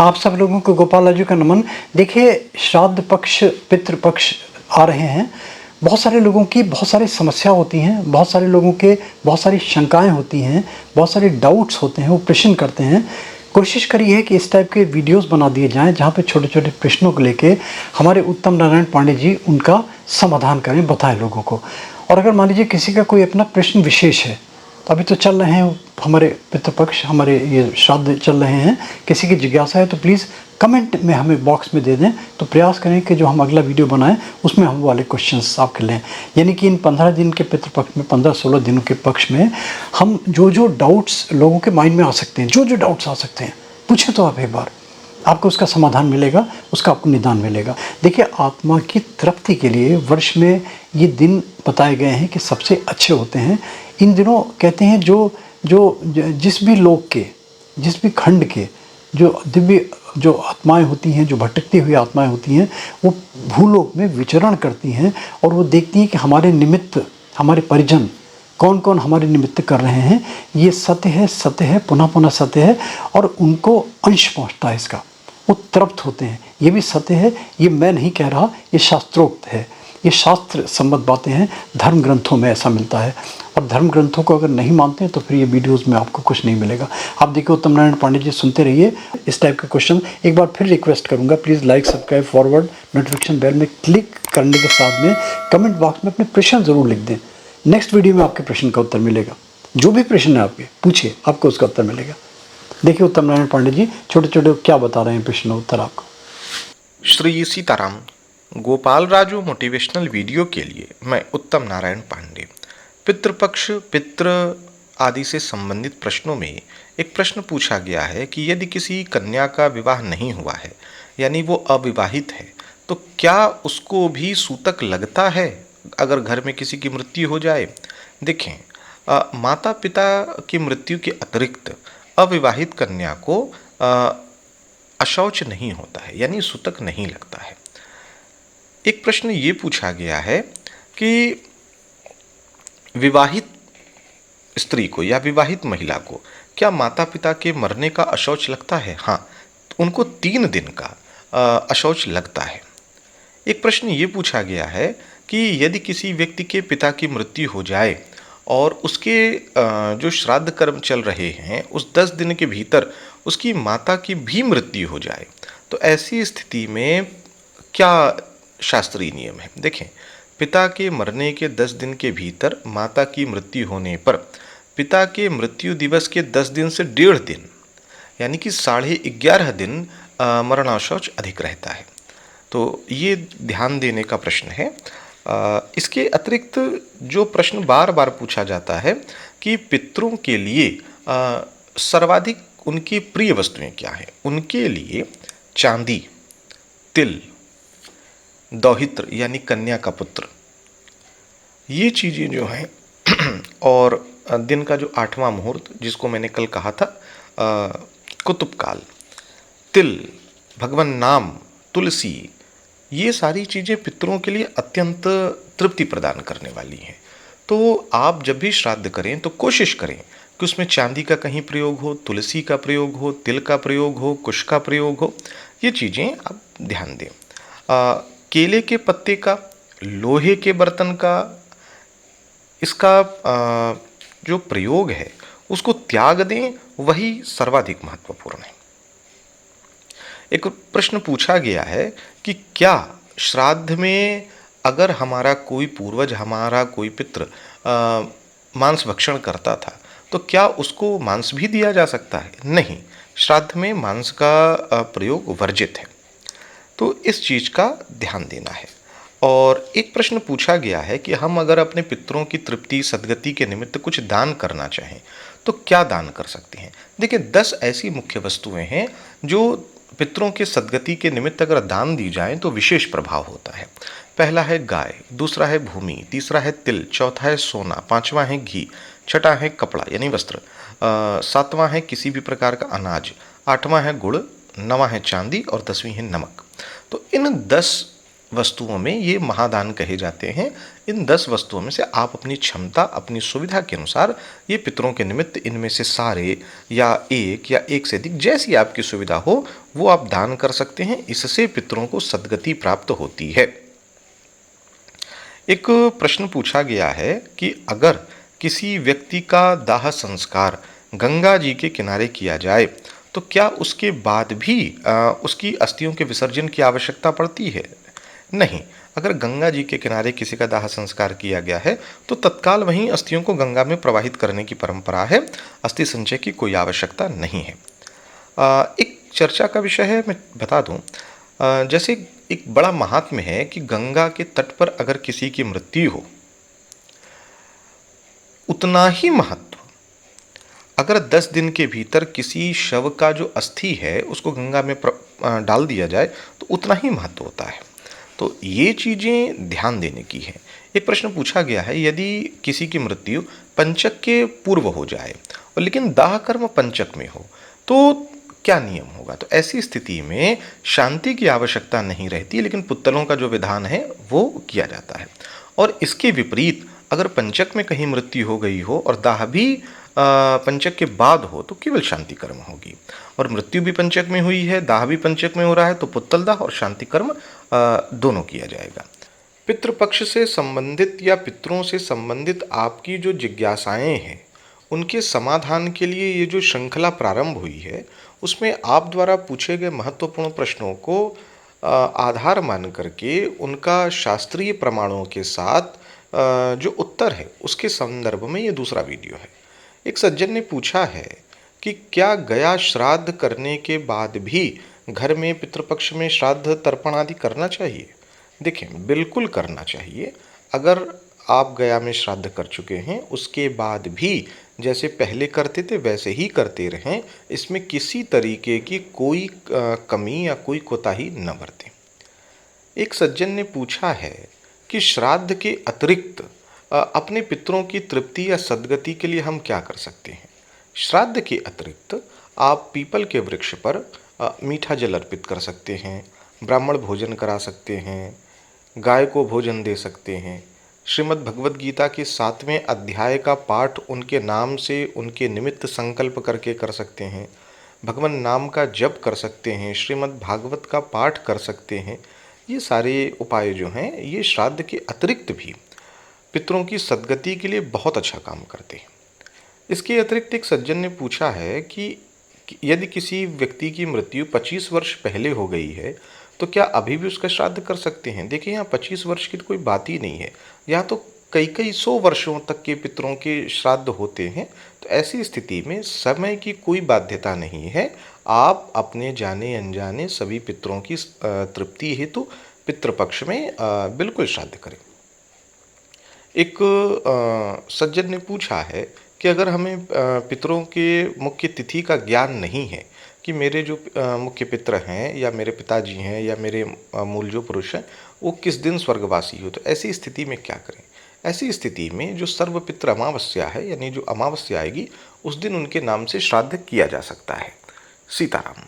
आप सब लोगों को गोपाल जी का नमन। देखिए, श्राद्ध पक्ष, पितृ पक्ष आ रहे हैं। बहुत सारे लोगों की बहुत सारी समस्या होती हैं, बहुत सारे लोगों के बहुत सारी शंकाएं होती हैं, बहुत सारे डाउट्स होते हैं, वो प्रश्न करते हैं। कोशिश करिए कि इस टाइप के वीडियोस बना दिए जाएं जहां पे छोटे छोटे प्रश्नों को लेके हमारे उत्तम नारायण पांडे जी उनका समाधान करें, बताएं लोगों को। और अगर मान लीजिए किसी का कोई अपना प्रश्न विशेष है, तो अभी तो चल रहे हैं हमारे पितृपक्ष, हमारे ये श्राद्ध चल रहे हैं, किसी की जिज्ञासा है तो प्लीज़ कमेंट में हमें बॉक्स में दे दें, तो प्रयास करें कि जो हम अगला वीडियो बनाएं उसमें हम वाले क्वेश्चंस आपके लें। यानी कि इन 15 दिन के पितृपक्ष में, 15-16 दिनों के पक्ष में हम जो जो डाउट्स लोगों के माइंड में आ सकते हैं, जो जो डाउट्स आ सकते हैं, पूछें तो आप एक बार, आपको उसका समाधान मिलेगा, उसका आपको निदान मिलेगा। देखिए, आत्मा की तृप्ति के लिए वर्ष में ये दिन बताए गए हैं कि सबसे अच्छे होते हैं। इन दिनों कहते हैं जिस भी लोक के, जिस भी खंड के जो दिव्य जो आत्माएं होती हैं, जो भटकती हुई आत्माएं होती हैं, वो भूलोक में विचरण करती हैं और वो देखती हैं कि हमारे निमित्त, हमारे परिजन कौन कौन हमारे निमित्त कर रहे हैं। ये सत्य है, पुनः पुनः सत्य है, और उनको अंश पहुंचता है इसका, वो तृप्त होते हैं। ये भी सत्य है, ये मैं नहीं कह रहा, ये शास्त्रोक्त है, ये शास्त्र संबद्ध बातें हैं, धर्म ग्रंथों में ऐसा मिलता है। और धर्म ग्रंथों को अगर नहीं मानते हैं तो फिर ये वीडियोस में आपको कुछ नहीं मिलेगा। आप देखिए, उत्तम नारायण पांडे जी सुनते रहिए इस टाइप के क्वेश्चन। एक बार फिर रिक्वेस्ट करूंगा, please like, subscribe, forward, notification bell में क्लिक करने के साथ में कमेंट बॉक्स में अपने प्रश्न ज़रूर लिख दें। नेक्स्ट वीडियो में आपके प्रश्न का उत्तर मिलेगा। जो भी प्रश्न है आपके, पूछिए, आपको उसका उत्तर मिलेगा। देखिए उत्तम नारायण पांडे जी छोटे छोटे क्या बता रहे हैं प्रश्न उत्तर आपको। श्री सीताराम। गोपाल राजू मोटिवेशनल वीडियो के लिए मैं उत्तम नारायण पांडे। पितृपक्ष, पितृ आदि से संबंधित प्रश्नों में एक प्रश्न पूछा गया है कि यदि किसी कन्या का विवाह नहीं हुआ है, यानी वो अविवाहित है, तो क्या उसको भी सूतक लगता है अगर घर में किसी की मृत्यु हो जाए? देखें, माता पिता की मृत्यु के अतिरिक्त अविवाहित कन्या को अशौच नहीं होता है, यानी सूतक नहीं लगता है। एक प्रश्न ये पूछा गया है कि विवाहित स्त्री को या विवाहित महिला को क्या माता पिता के मरने का अशौच लगता है? हाँ, उनको 3 दिन का अशौच लगता है। एक प्रश्न ये पूछा गया है कि यदि किसी व्यक्ति के पिता की मृत्यु हो जाए और उसके जो श्राद्ध कर्म चल रहे हैं उस 10 दिन के भीतर उसकी माता की भी मृत्यु हो जाए, तो ऐसी स्थिति में क्या शास्त्रीय नियम है? देखें, पिता के मरने के 10 दिन के भीतर माता की मृत्यु होने पर पिता के मृत्यु दिवस के 10 दिन से 1.5 दिन, यानी कि 11.5 दिन मरणाशौच अधिक रहता है। तो ये ध्यान देने का प्रश्न है। इसके अतिरिक्त जो प्रश्न बार बार पूछा जाता है कि पितरों के लिए सर्वाधिक उनकी प्रिय वस्तुएं क्या हैं? उनके लिए चांदी, तिल, दौहित्र यानी कन्या का पुत्र, ये चीज़ें जो हैं और दिन का जो 8वां मुहूर्त जिसको मैंने कल कहा था कुतुब काल, तिल, भगवान नाम, तुलसी, ये सारी चीज़ें पितरों के लिए अत्यंत तृप्ति प्रदान करने वाली हैं। तो आप जब भी श्राद्ध करें तो कोशिश करें कि उसमें चांदी का कहीं प्रयोग हो, तुलसी का प्रयोग हो, तिल का प्रयोग हो, कुश का प्रयोग हो, ये चीज़ें आप ध्यान दें। केले के पत्ते का, लोहे के बर्तन का, इसका जो प्रयोग है उसको त्याग दें, वही सर्वाधिक महत्वपूर्ण है। एक प्रश्न पूछा गया है कि क्या श्राद्ध में अगर हमारा कोई पूर्वज, हमारा कोई पितृ मांस भक्षण करता था तो क्या उसको मांस भी दिया जा सकता है? नहीं, श्राद्ध में मांस का प्रयोग वर्जित है। तो इस चीज़ का ध्यान देना है। और एक प्रश्न पूछा गया है कि हम अगर अपने पितरों की तृप्ति, सद्गति के निमित्त कुछ दान करना चाहें तो क्या दान कर सकते हैं? देखिए, 10 ऐसी मुख्य वस्तुएं हैं जो पितरों के सद्गति के निमित्त अगर दान दी जाएं तो विशेष प्रभाव होता है। पहला है गाय, दूसरा है भूमि, तीसरा है तिल, चौथा है सोना, 5वां है घी, छठा है कपड़ा यानी वस्त्र, 7वां है किसी भी प्रकार का अनाज, 8वां है गुड़, 9वां है चांदी और 10वीं है नमक। तो इन 10 वस्तुओं में ये महादान कहे जाते हैं। इन 10 वस्तुओं में से आप अपनी क्षमता, अपनी सुविधा के अनुसार ये पितरों के निमित्त इनमें से सारे या एक से अधिक, जैसी आपकी सुविधा हो वो आप दान कर सकते हैं। इससे पितरों को सद्गति प्राप्त होती है। एक प्रश्न पूछा गया है कि अगर किसी व्यक्ति का दाह संस्कार गंगा जी के किनारे किया जाए तो क्या उसके बाद भी उसकी अस्थियों के विसर्जन की आवश्यकता पड़ती है? नहीं। अगर गंगा जी के किनारे किसी का दाह संस्कार किया गया है तो तत्काल वहीं अस्थियों को गंगा में प्रवाहित करने की परंपरा है। अस्थि संचय की कोई आवश्यकता नहीं है। एक चर्चा का विषय है, मैं बता दूं। जैसे एक बड़ा महात्म्य है कि गंगा के तट पर अगर किसी की मृत्यु हो, उतना ही महत्व अगर 10 दिन के भीतर किसी शव का जो अस्थि है उसको गंगा में डाल दिया जाए तो उतना ही महत्व होता है। तो ये चीज़ें ध्यान देने की है। एक प्रश्न पूछा गया है, यदि किसी की मृत्यु पंचक के पूर्व हो जाए और लेकिन दाह कर्म पंचक में हो तो क्या नियम होगा? तो ऐसी स्थिति में शांति की आवश्यकता नहीं रहती, लेकिन पुत्तलों का जो विधान है वो किया जाता है। और इसके विपरीत अगर पंचक में कहीं मृत्यु हो गई हो और दाह भी पंचक के बाद हो तो केवल शांति कर्म होगी। और मृत्यु भी पंचक में हुई है, दाह भी पंचक में हो रहा है तो पुत्तल दाह और शांति कर्म दोनों किया जाएगा। पितृपक्ष से संबंधित या पितरों से संबंधित आपकी जो जिज्ञासाएं हैं उनके समाधान के लिए ये जो श्रृंखला प्रारंभ हुई है उसमें आप द्वारा पूछे गए महत्वपूर्ण प्रश्नों को आधार मान करके उनका शास्त्रीय प्रमाणों के साथ जो उत्तर है उसके संदर्भ में ये दूसरा वीडियो है। एक सज्जन ने पूछा है कि क्या गया श्राद्ध करने के बाद भी घर में पितृपक्ष में श्राद्ध तर्पण आदि करना चाहिए? देखें, बिल्कुल करना चाहिए। अगर आप गया में श्राद्ध कर चुके हैं उसके बाद भी जैसे पहले करते थे वैसे ही करते रहें, इसमें किसी तरीके की कोई कमी या कोई कोताही न बरतें। एक सज्जन ने पूछा है कि श्राद्ध के अतिरिक्त अपने पितरों की तृप्ति या सद्गति के लिए हम क्या कर सकते हैं? श्राद्ध के अतिरिक्त आप पीपल के वृक्ष पर मीठा जल अर्पित कर सकते हैं, ब्राह्मण भोजन करा सकते हैं, गाय को भोजन दे सकते हैं, श्रीमद् भगवद गीता के 7वें अध्याय का पाठ उनके नाम से उनके निमित्त संकल्प करके कर सकते हैं, भगवान नाम का जप कर सकते हैं, श्रीमद् भागवत का पाठ कर सकते हैं। ये सारे उपाय जो हैं ये श्राद्ध के अतिरिक्त भी पितरों की सद्गति के लिए बहुत अच्छा काम करते हैं। इसके अतिरिक्त एक सज्जन ने पूछा है कि यदि किसी व्यक्ति की मृत्यु 25 वर्ष पहले हो गई है तो क्या अभी भी उसका श्राद्ध कर सकते हैं? देखिए, यहाँ 25 वर्ष की कोई बात ही नहीं है, यहाँ तो कई 100 वर्षों तक के पितरों के श्राद्ध होते हैं। तो ऐसी स्थिति में समय की कोई बाध्यता नहीं है। आप अपने जाने अनजाने सभी पितरों की तृप्ति हेतु पितृपक्ष में बिल्कुल श्राद्ध करें। एक सज्जन ने पूछा है कि अगर हमें पितरों के मुख्य तिथि का ज्ञान नहीं है कि मेरे जो मुख्य पितर हैं या मेरे पिताजी हैं या मेरे मूल जो पुरुष हैं वो किस दिन स्वर्गवासी हो, तो ऐसी स्थिति में क्या करें? ऐसी स्थिति में जो सर्वपितृ अमावस्या है यानी जो अमावस्या आएगी उस दिन उनके नाम से श्राद्ध किया जा सकता है। सीताराम।